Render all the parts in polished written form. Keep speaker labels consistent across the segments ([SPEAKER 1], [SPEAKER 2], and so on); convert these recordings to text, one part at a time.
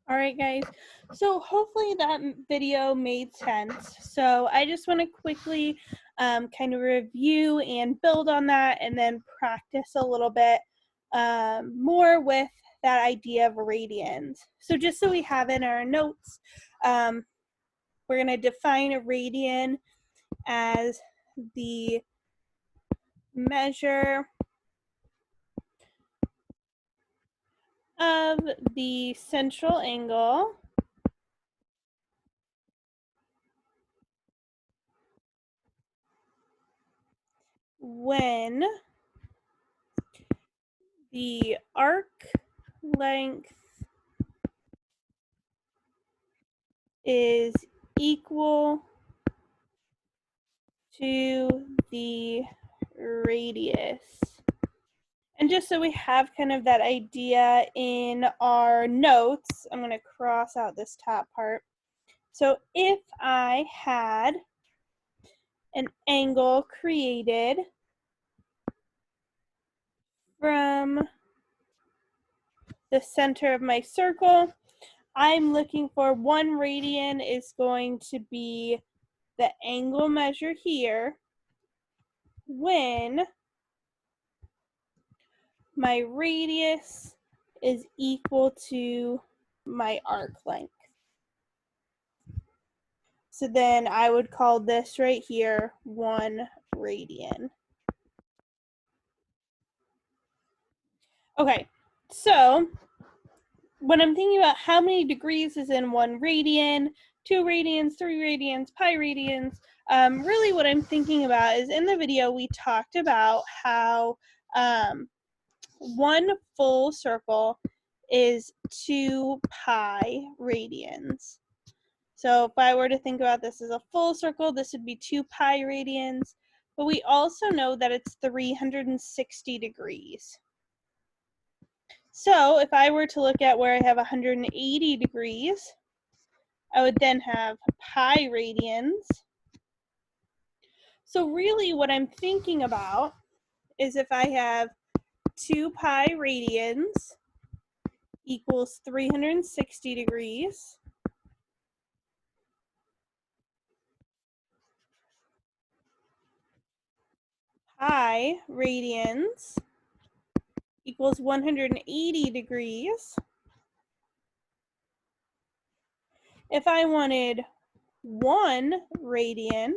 [SPEAKER 1] All right, guys. So hopefully that video made sense. So I just want to quickly kind of review and build on that and then practice a little bit more with that idea of radians. So just so we have in our notes, we're going to define a radian as the measure of the central angle when the arc length is equal to the radius. And just so we have kind of that idea in our notes, I'm going to cross out this top part. So if I had an angle created from the center of my circle, I'm looking for 1 radian is going to be the angle measure here when my radius is equal to my arc length. So then I would call this right here 1 radian. Okay, so when I'm thinking about how many degrees is in 1 radian, 2 radians, 3 radians, pi radians, really what I'm thinking about is in the video we talked about how 1 full circle is 2 pi radians. So if I were to think about this as a full circle, this would be 2 pi radians, but we also know that it's 360 degrees. So if I were to look at where I have 180 degrees, I would then have pi radians. So really what I'm thinking about is if I have 2 pi radians equals 360 degrees, pi radians equals 180 degrees. If I wanted 1 radian,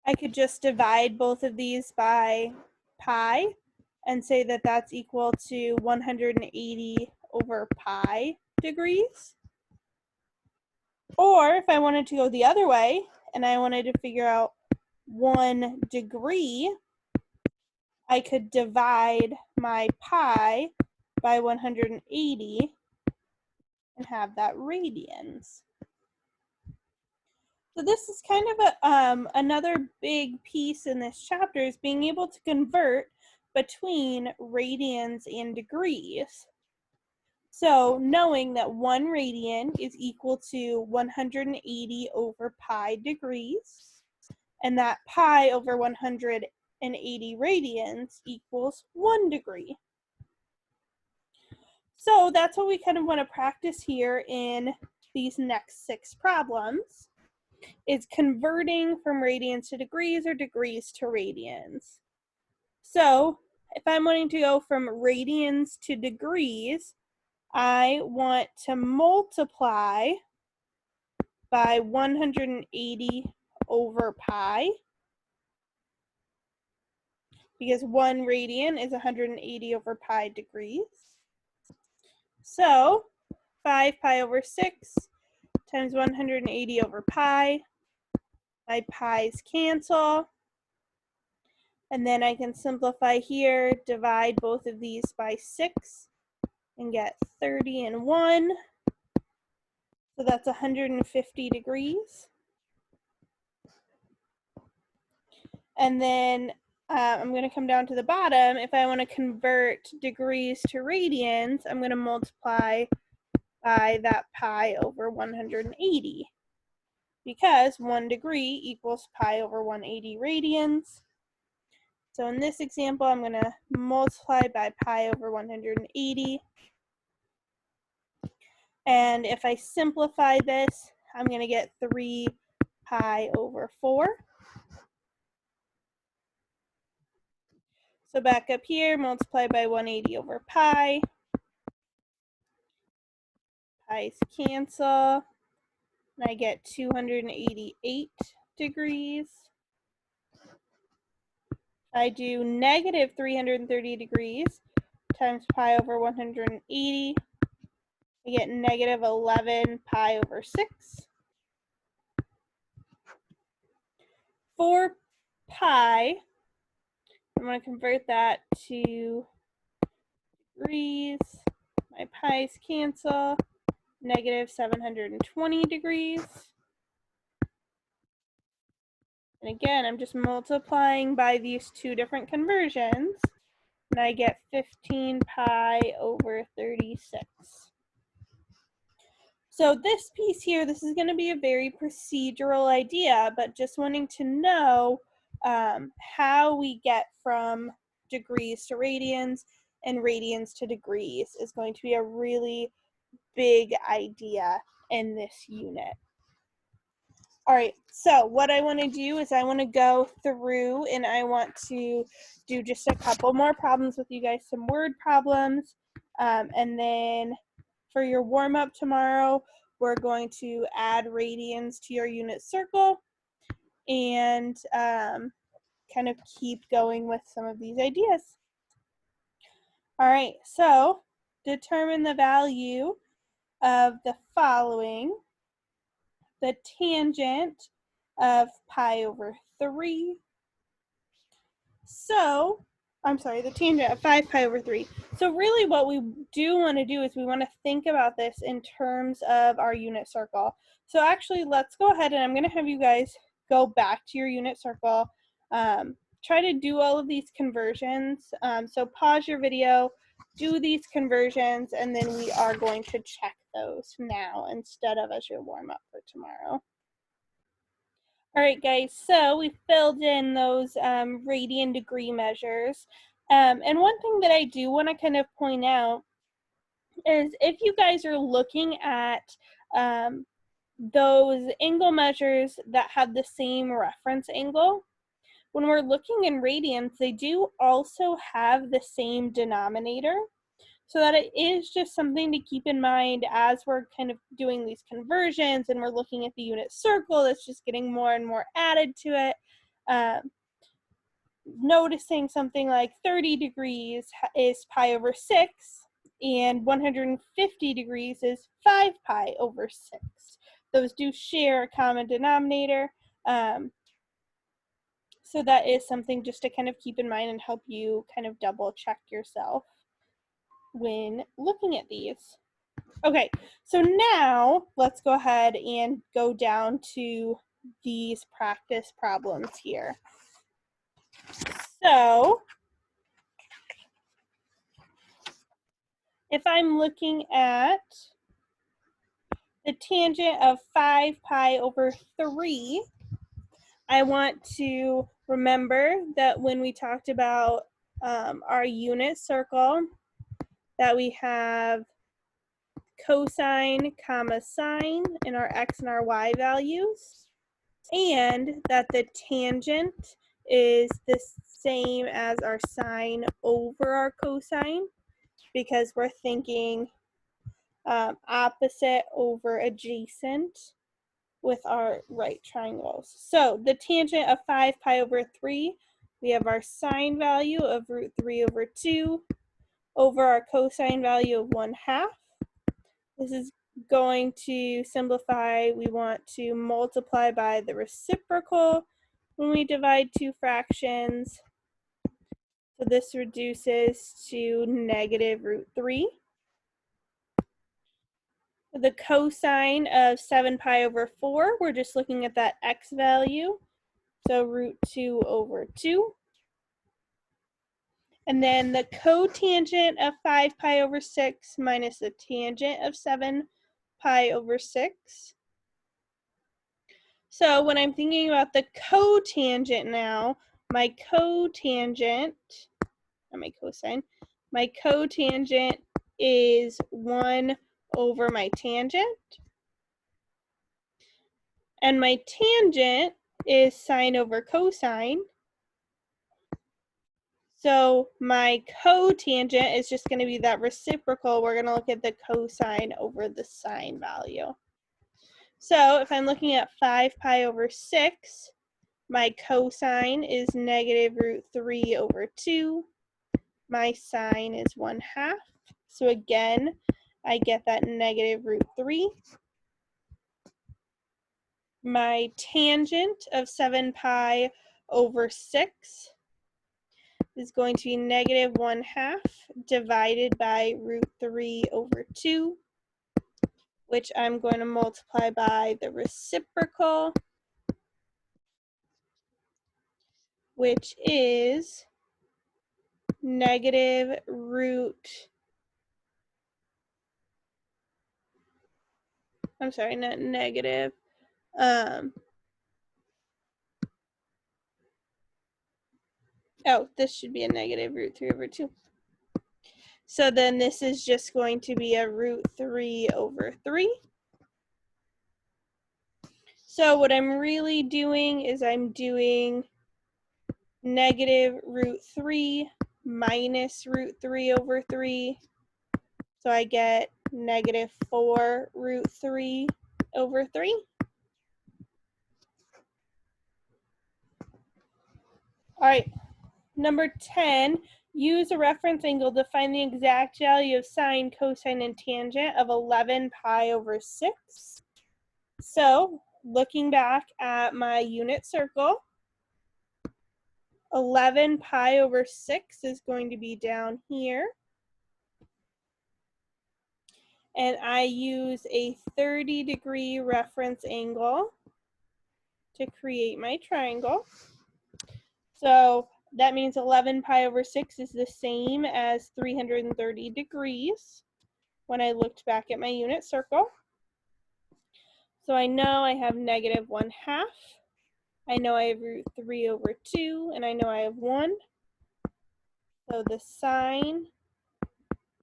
[SPEAKER 1] I could just divide both of these by pi and say that that's equal to 180 over pi degrees. Or if I wanted to go the other way and I wanted to figure out 1 degree, I could divide my pi by 180 and have that radians. So this is kind of another big piece in this chapter is being able to convert between radians and degrees. So knowing that 1 radian is equal to 180 over pi degrees, and that pi over 180 radians equals 1 degree. So that's what we kind of want to practice here in these next 6 problems, is converting from radians to degrees or degrees to radians. So if I'm wanting to go from radians to degrees, I want to multiply by 180 over pi, because 1 radian is 180 over pi degrees. So 5 pi over 6 times 180 over pi. My pi's cancel. And then I can simplify here, divide both of these by 6 and get 30 and 1. So that's 150 degrees. And then I'm going to come down to the bottom. If I want to convert degrees to radians, I'm going to multiply by that pi over 180, because 1 degree equals pi over 180 radians. So in this example, I'm going to multiply by pi over 180, And if I simplify this, I'm going to get 3 pi over 4. So back up here, multiply by 180 over pi. Pi's cancel. And I get 288 degrees. I do negative 330 degrees times pi over 180. I get negative 11 pi over 6. 4 pi, I'm going to convert that to degrees. My pi's cancel. Negative 720 degrees. And again, I'm just multiplying by these two different conversions. And I get 15 pi over 36. So this piece here, this is going to be a very procedural idea, but just wanting to know how we get from degrees to radians and radians to degrees is going to be a really big idea in this unit. All right, so what I want to do is I want to go through and I want to do just a couple more problems with you guys, some word problems, and then for your warm-up tomorrow, we're going to add radians to your unit circle and kind of keep going with some of these ideas. All right, so determine the value of the following. The tangent of pi over 3. So, I'm sorry, the tangent of 5 pi over 3. So really what we do want to do is we want to think about this in terms of our unit circle. So actually, let's go ahead and I'm going to have you guys go back to your unit circle. Try to do all of these conversions. So pause your video, do these conversions, and then we are going to check those now instead of as your warm-up for tomorrow. All right, guys, so we filled in those radian degree measures. And one thing that I do want to kind of point out is if you guys are looking at those angle measures that have the same reference angle, when we're looking in radians, they do also have the same denominator. So that it is just something to keep in mind as we're kind of doing these conversions and we're looking at the unit circle that's just getting more and more added to it. Noticing something like 30 degrees is pi over 6 and 150 degrees is 5 pi over 6. Those do share a common denominator. So that is something just to kind of keep in mind and help you kind of double check yourself when looking at these. Okay, so now let's go ahead and go down to these practice problems here. So if I'm looking at the tangent of 5 pi over 3, I want to remember that when we talked about our unit circle, that we have cosine comma sine in our x and our y values, and that the tangent is the same as our sine over our cosine because we're thinking opposite over adjacent with our right triangles. So the tangent of 5 pi over 3, we have our sine value of root 3 over 2 over our cosine value of 1/2. This is going to simplify. We want to multiply by the reciprocal when we divide two fractions. So this reduces to negative root 3. The cosine of 7 pi over 4, we're just looking at that x value. So root 2 over 2. And then the cotangent of 5 pi over 6 minus the tangent of 7 pi over 6. So when I'm thinking about the cotangent now, my cotangent, not my cosine, my cotangent is 1 over my tangent. And my tangent is sine over cosine. So my cotangent is just going to be that reciprocal. We're going to look at the cosine over the sine value. So if I'm looking at 5 pi over 6, my cosine is negative root 3 over 2. My sine is 1/2. So again, I get that negative root 3. My tangent of 7 pi over 6 is going to be negative 1/2 divided by root 3 over 2, which I'm going to multiply by the reciprocal, which is negative root, I'm sorry, not negative, oh, this should be a negative root 3 over 2. So then this is just going to be a root 3 over 3. So what I'm really doing is I'm doing negative root 3 minus root 3 over 3. So I get negative 4 root 3 over 3. All right, number 10, use a reference angle to find the exact value of sine, cosine, and tangent of 11 pi over 6. So looking back at my unit circle, 11 pi over 6 is going to be down here. And I use a 30-degree reference angle to create my triangle. So that means 11 pi over 6 is the same as 330 degrees when I looked back at my unit circle. So I know I have negative 1/2. I know I have root 3 over 2, and I know I have 1. So the sine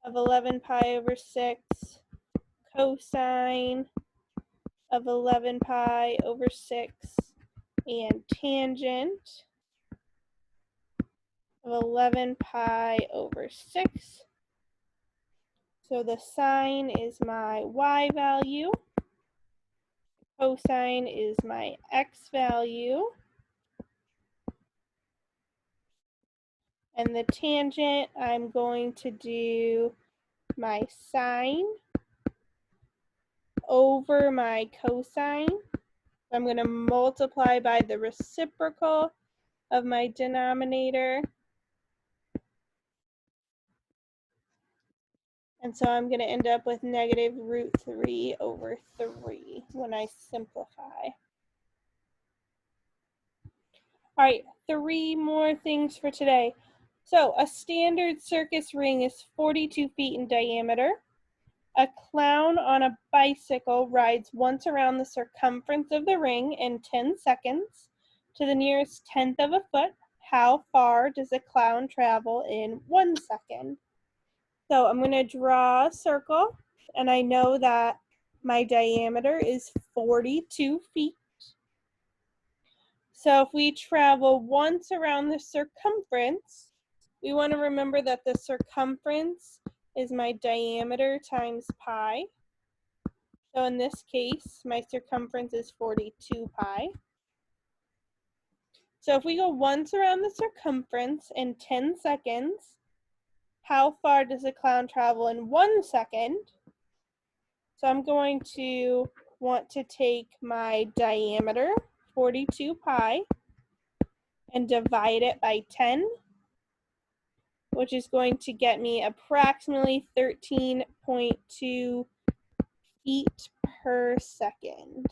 [SPEAKER 1] of 11 pi over 6, cosine of 11 pi over 6, and tangent of 11 pi over 6. So the sine is my y value, cosine is my x value, and the tangent, I'm going to do my sine over my cosine. I'm going to multiply by the reciprocal of my denominator. And so I'm going to end up with negative root 3 over 3 when I simplify. All right, 3 more things for today. So a standard circus ring is 42 feet in diameter. A clown on a bicycle rides once around the circumference of the ring in 10 seconds to the nearest tenth of a foot. How far does a clown travel in 1 second? So I'm going to draw a circle, and I know that my diameter is 42 feet. So if we travel once around the circumference, we want to remember that the circumference is my diameter times pi. So in this case, my circumference is 42 pi. So if we go once around the circumference in 10 seconds, how far does a clown travel in 1 second? So I'm going to want to take my diameter, 42 pi, and divide it by 10, which is going to get me approximately 13.2 feet per second.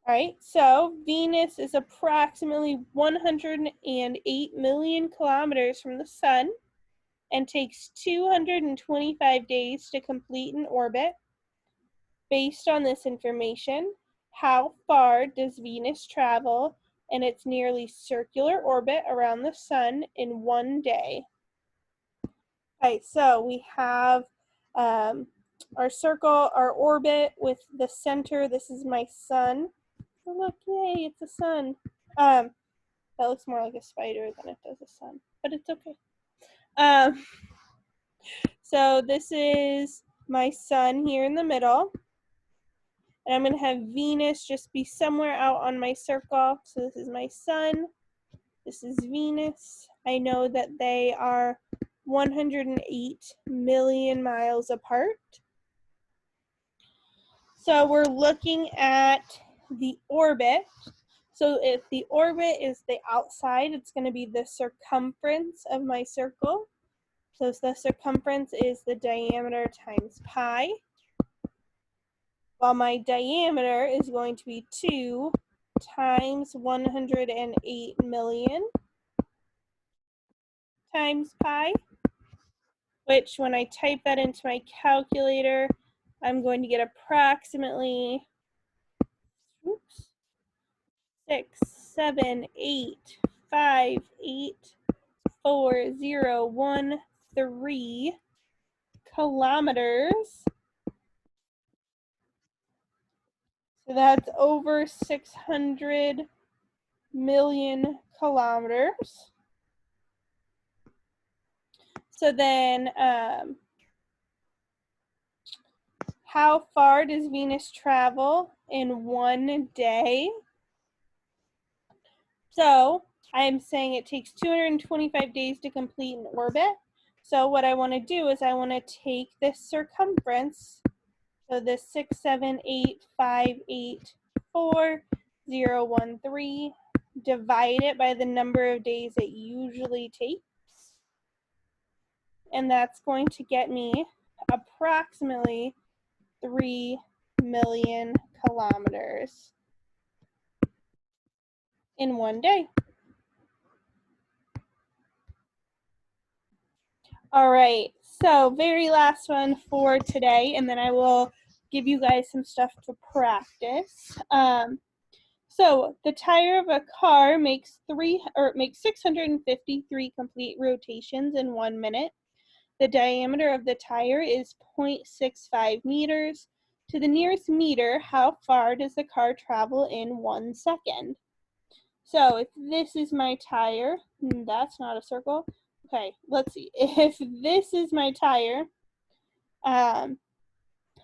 [SPEAKER 1] All right, so Venus is approximately 108 million kilometers from the sun and takes 225 days to complete an orbit. Based on this information, how far does Venus travel in its nearly circular orbit around the sun in 1 day? Okay, so we have our circle, our orbit with the center. This is my sun. Oh, look, yay, it's a sun. That looks more like a spider than it does a sun, but it's okay. So this is my sun here in the middle. And I'm going to have Venus just be somewhere out on my circle. So this is my sun. This is Venus. I know that they are 108 million miles apart. So we're looking at the orbit. So if the orbit is the outside, it's going to be the circumference of my circle. So the circumference is the diameter times pi. While my diameter is going to be 2 times 108 million times pi, which when I type that into my calculator, I'm going to get approximately 678,584,013 kilometers. So that's over 600 million kilometers. So then, how far does Venus travel in 1 day? So I'm saying it takes 225 days to complete an orbit. So what I want to do is I want to take this circumference, so this 678,584,013, divide it by the number of days it usually takes. And that's going to get me approximately 3 million kilometers in 1 day. All right, so very last one for today, and then I will give you guys some stuff to practice. So the tire of a car makes 653 complete rotations in 1 minute. The diameter of the tire is 0.65 meters. To the nearest meter, how far does the car travel in 1 second? So if this is my tire, that's not a circle. Okay, let's see. If this is my tire, I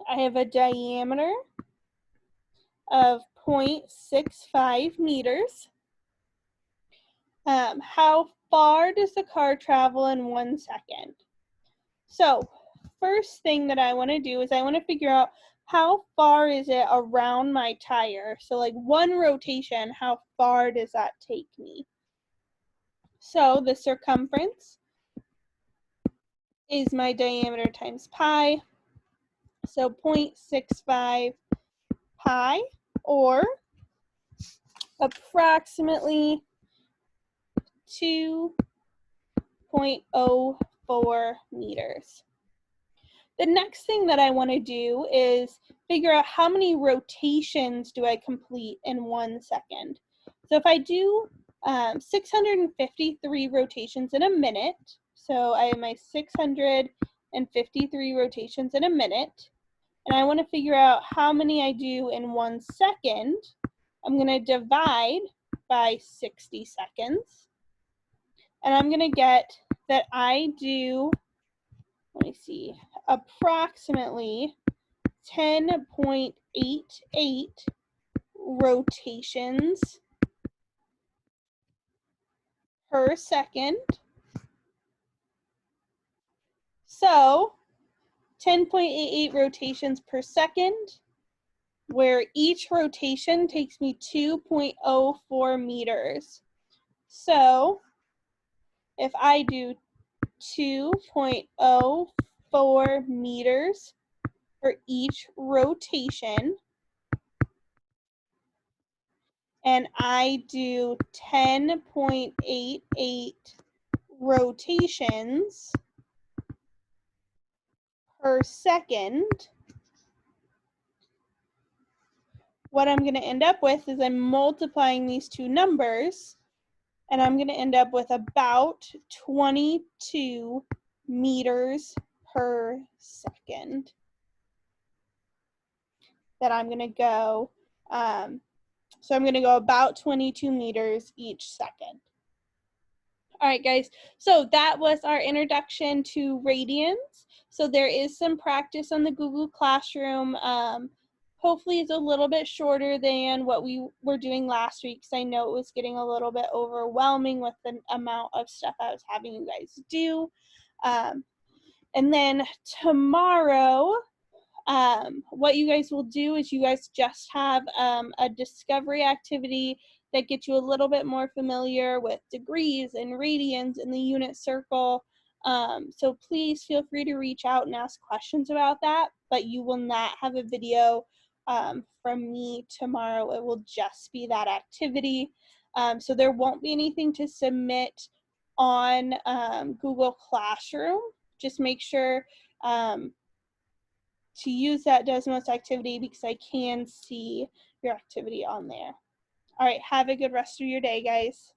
[SPEAKER 1] have a diameter of 0.65 meters. How far does the car travel in 1 second? So first thing that I want to do is I want to figure out how far is it around my tire. So like 1 rotation, how far does that take me? So the circumference is my diameter times pi. So 0.65 pi, or approximately 2.04 meters. The next thing that I want to do is figure out how many rotations do I complete in 1 second. So if I do 653 rotations in a minute, so I have my 653 rotations in a minute, and I want to figure out how many I do in 1 second, I'm going to divide by 60 seconds, and I'm going to get that I do, let me see, approximately 10.88 rotations per second. So 10.88 rotations per second, where each rotation takes me 2.04 meters. So if I do 2.04 meters for each rotation, and I do 10.88 rotations per second, what I'm going to end up with is I'm multiplying these two numbers, and I'm going to end up with about 22 meters per second that I'm going to go. So I'm going to go about 22 meters each second. All right, guys, so that was our introduction to radians. So there is some practice on the Google Classroom. Hopefully it's a little bit shorter than what we were doing last week, because I know it was getting a little bit overwhelming with the amount of stuff I was having you guys do. And then tomorrow, what you guys will do is you guys just have a discovery activity that gets you a little bit more familiar with degrees and radians and the unit circle. So please feel free to reach out and ask questions about that, but you will not have a video from me tomorrow. It will just be that activity. So there won't be anything to submit on Google Classroom. Just make sure to use that Desmos activity, because I can see your activity on there. All right, have a good rest of your day, guys.